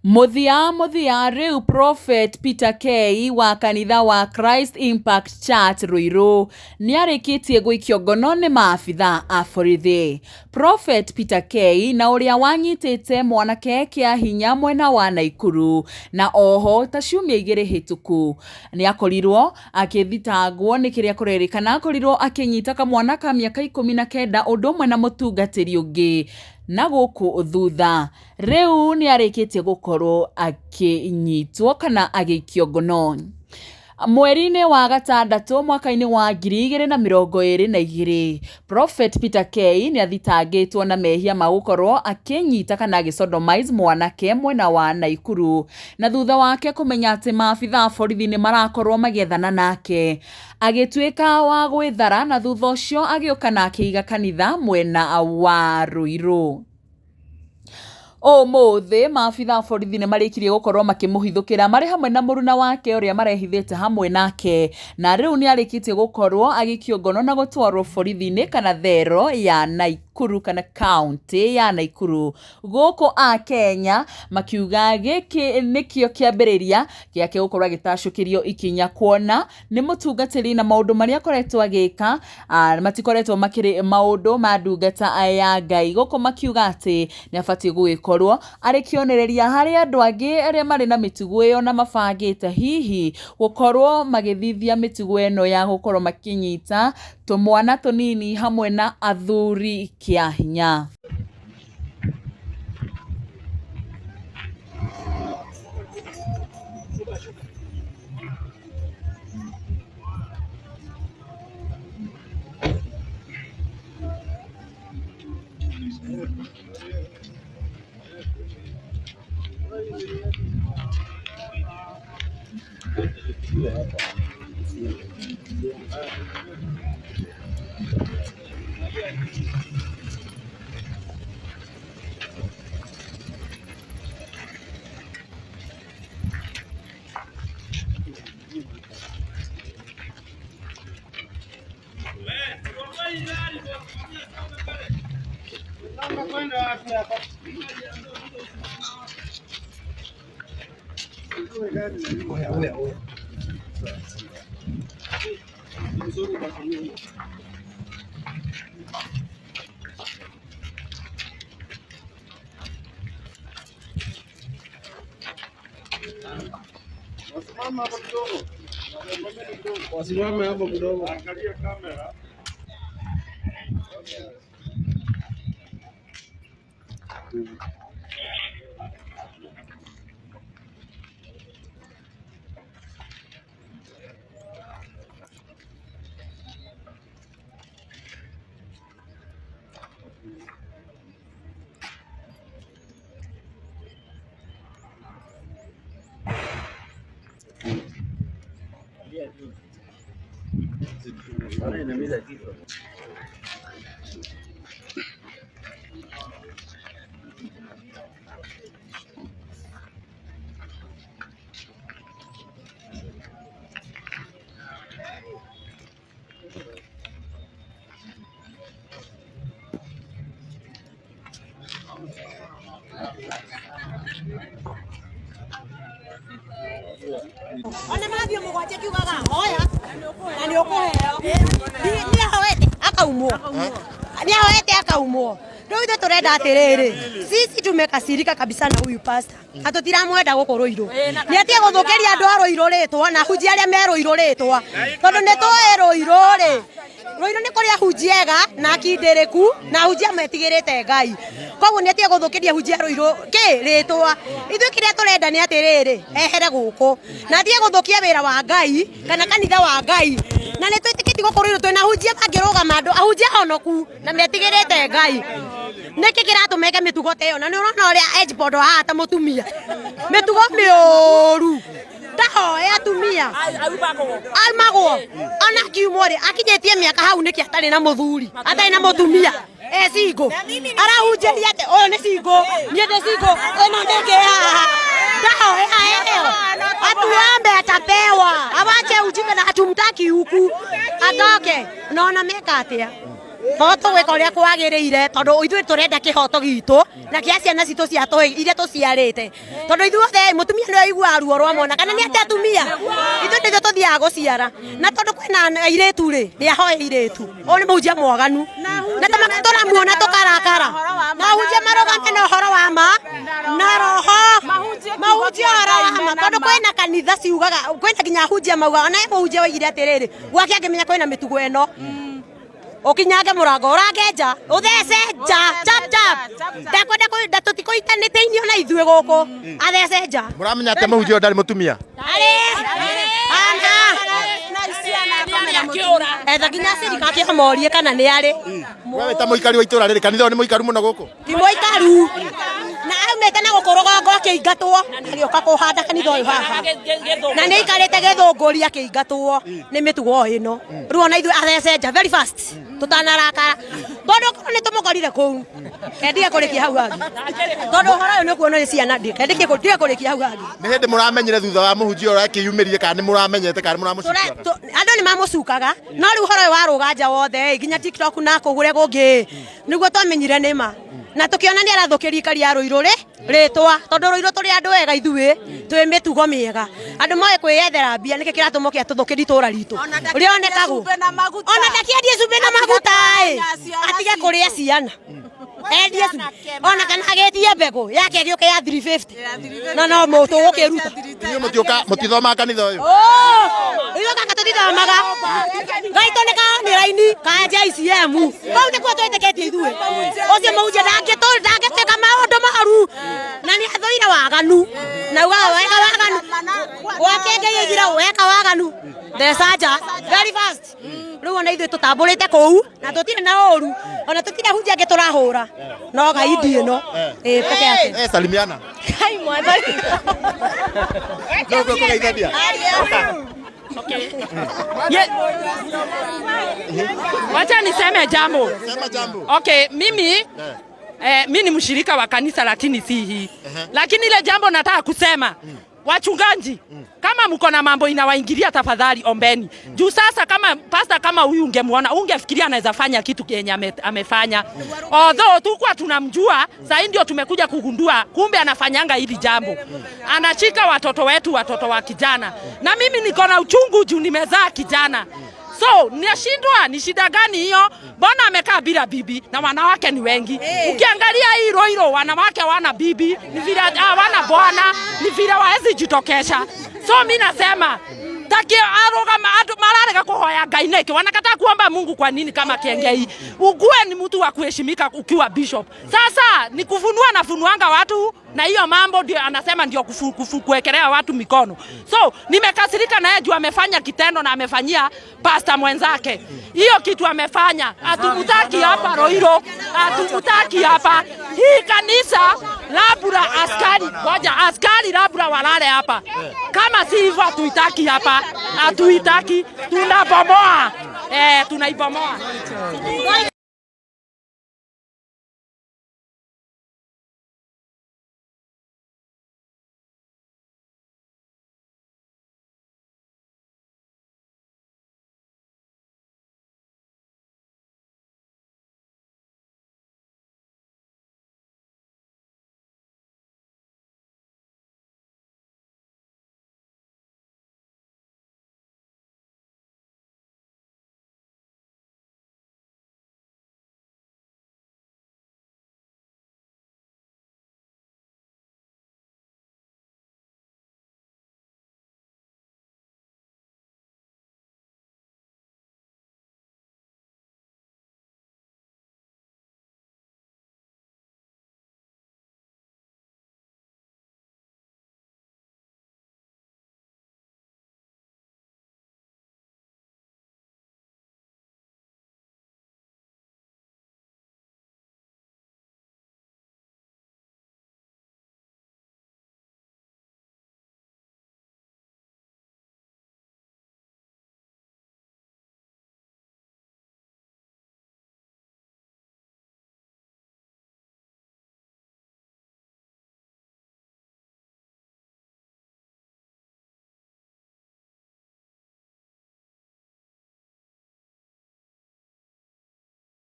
Muthia riu Prophet Peter K wa kanitha wa Christ Impact Church Ruiru ni arikitie gwikio ngono ni maabitha a borithi. Prophet Peter K na uria wanyitite mwanake kia hinya mwena wa Naikuru na oho ta ciumia igiri hituku ni akorirwo akithitangwo ni kiria kurerikana akorirwo akinyita kamwana ka miaka 19 undumwe na mutungatiri ungi na guku thutha riu ni arikitie gukorwo akinyitwo kana agikio ngono. Mweri-ini wa gatandatu mwaka-ini wa 2022 Prophet Peter K ni athitangitwo na mehia ma gukorwo akinyita kana agisodomize mwanake mwena wa Naikuru na thutha wake kumenya ati maabitha borithi ni marakorwo magiethana nake agituika wa gwithara na thutha ucio agioka na akiiga kanitha mwena wa Ruiru. Umuthi maabitha borithi ni marikirie gukorwo makimuhithukira mari hamwe na muruna wake uria marehithite hamwe nake na riu ni arikitie gukorwo agikio ngono na gutwarwo borithi-ini kana thero ya Naikuru kana county ya Naikuru guku a Kenya makiuga giki nikio kiambiriria giake gukorwo agitacukirio ikinya kuona ni mutungatiri na maundu maria akoretwo agika matikoretwo makiri maundu ma ndungata aya Ngai guku makiuga ati ni abatie gukorwo ari kionereria hari andu angi aria mari na mitugo iyo na mabangite hihi gukorwo magithithia mitugo eno ya gukorwo makinyita tumwana tunini hamwe na athuri kia hinya. Wasimame hapo kidogo. Angalia kamera. Ona mathio mugwanja kiugaga hoya na ni ukuheo ni ahoete akaumwo riu ithu turenda atiriri sisi tumekasirika kabisa na huyu pastor hatutiramwenda guku Ruiru ni atie guthukiria andu a Ruiru ritwa na hunjia aria me Ruiru ritwa tondu ni twi Ruiru ni kuria hunjiega na kindiriku na hunjia metigirite Ngai koguo ni atie guthukiria hunjia Ruiru ki ritwa ithu kiria turenda ni atiriri ehere guku na atie guthukia wira wa Ngai kana kanitha wa Ngai na ni twitikitie guku Ruiru twina hunjia bangirugama andu ahunjia honoku na metigirite Ngai niki kiratumeke mitugo teyo na ni urona uria ejbodo hata mutumia mitugo miuru ndahoya atumia almagwo ona kiumore akinyetie miaka hau niki atari na muthuri atari na mutumia singo arahunjeria ate oyo ni singo nie de singo eno ndege ndahoya eyo atuombe atapewa awache ujinga na hatumtaki huku atoke naona meka atia Moto we koria kwagirire tondu ithuĩ turenda kihoto gitu na kia ciana citu cia tũhĩ iria tũciarĩte tondu ithuothe mutumia nĩ aigua ruo rwa mwana kana nĩ ate atumia ithuĩ nĩthuĩ tũthiaga gũciara na tondu kwĩna airĩtu rĩ nĩ ahoe airĩtu ũyũ nĩ mũhunjia mwaganu na tũramuona tũkarakara mahunjia marũgame na ũhoro wa ma na roho mahunjia ũhoro wa ma tondu kwĩna kanitha ciugaga kwĩna nginya hunjia maugaga na mũhunjia waigire atĩrĩrĩ gwake angĩmenya kwĩna mĩtugo ĩno ukinyage murango urangeja uthece nja chap chap ndakwenda tutikoitanite inio na ithuĩ gũkũ athece nja muramenya ate mũhunjia ndari mutumia etha nginya thirikari amorie kana nĩ arĩ wewe ta mũikari wa itũra rĩrĩ kanitha nĩ mũikaru mũno gũkũ ti mũikaru na aumĩte na gũkũrũgongo akĩingatwo agĩũka kũhanda kanitha ũyũ haha na nĩ aikarĩte gĩthũngũri akĩingatwo nĩ mĩtugo ĩno rĩu ona ithuĩ athece nja very fast tutanarakara tondu korwo nĩ tũmũkorire kũu kendire kũrĩkia hau hangĩ tondu ũhoro ũyũ nĩ kuona nĩ ciana kendire kũrĩkia hau hangĩ nĩ hĩndĩ mũramenyire thutha wa mũhunjia ũrĩa akĩyumĩrire kana nĩ mũramenyete kana mũramũcukaga andũ nĩ mamũcukaga no rĩu ũhoro ũyũ warũga nja wothe nginya TikTok na kũgũre gũngĩ nĩguo twamenyire nĩ ma na tukiona nĩ arathũkĩria ikari ya Rũirũ rĩtwa tondu Rũirũ tũrĩ andũ wega ithuĩ twĩ mĩtugo mĩega andũ moĩ kwĩyethera mbia nĩkĩ kĩratũma kĩatũthũkĩria itũra ritũ rĩonekagwo ona ndakĩendie cumbĩ na maguta atige kũrĩa ciana endie ona kana agĩtie mbegũ yake gĩũke ya 350 na no mũtũ gũkĩruta inyuĩ mũtithomaga kanitha ũyũ ithuĩ kaka tũtithomaga gaitũ nĩ kanitha-inĩ ka JCM kau nĩkuo twĩtĩkĩtie ithuĩ ũcio mũhunjia ndangĩtwĩka maũndũ maru na nĩ athũire waganu na ugaga weka waganu gwake Ngai aigire weka waganu theca nja very fast rĩu ona ithuĩ tũtambũrĩte kũu na tũtirĩ na ũru ona tũtirĩ hunjia angĩ tũrahũra no gaidi ĩno peke yake salimiana kai mwathani ndio kugeithania Okay. Wacha niseme jambo. Sema jambo. Okay, mimi mimi ni mshirika wa kanisa lakini si hii. Lakini ile jambo nataka kusema wachungaji kama mko na mambo inawaingilia tafadhali ombeni. Juu sasa kama pastor kama huyu ungemuona ungefikiria anaweza fanya kitu kenye amefanya. Although tukua tunamjua, sasa ndio tumekuja kugundua kumbe anafanyanga hili jambo. Anachika watoto wetu, watoto wa kijana. Na mimi niko na uchungu juu nimezaa kijana. So, nashindwa ni shida gani hiyo? Mbona amekaa bila bibi na wanawake ni wengi? Ukiangalia hii Rũirũ wanawake wana bibi, ni vile wana bwana, ni vile waezi jitokesha. So mimi nasema taki arogama mararega kuhoya Ngai neke wanakataa kuomba Mungu kwa nini kama Kengei? Ugue ni mtu wa kuheshimika ukiwa bishop. Sasa ni kufunua na funuanga watu na hiyo mambo ndio anasema ndio kuwekelea watu mikono. So nimekasirika na yeye juu amefanya kitendo na amefanyia pastor mwenzake. Hiyo kitu amefanya. Hatumtaki hapa Rũirũ. Hatumtaki hapa. Hii kanisa labda askari labda walale hapa. Kama si hivyo hatuitaki hapa. Hatuitaki. Tunabomoa. Tunaibomoa.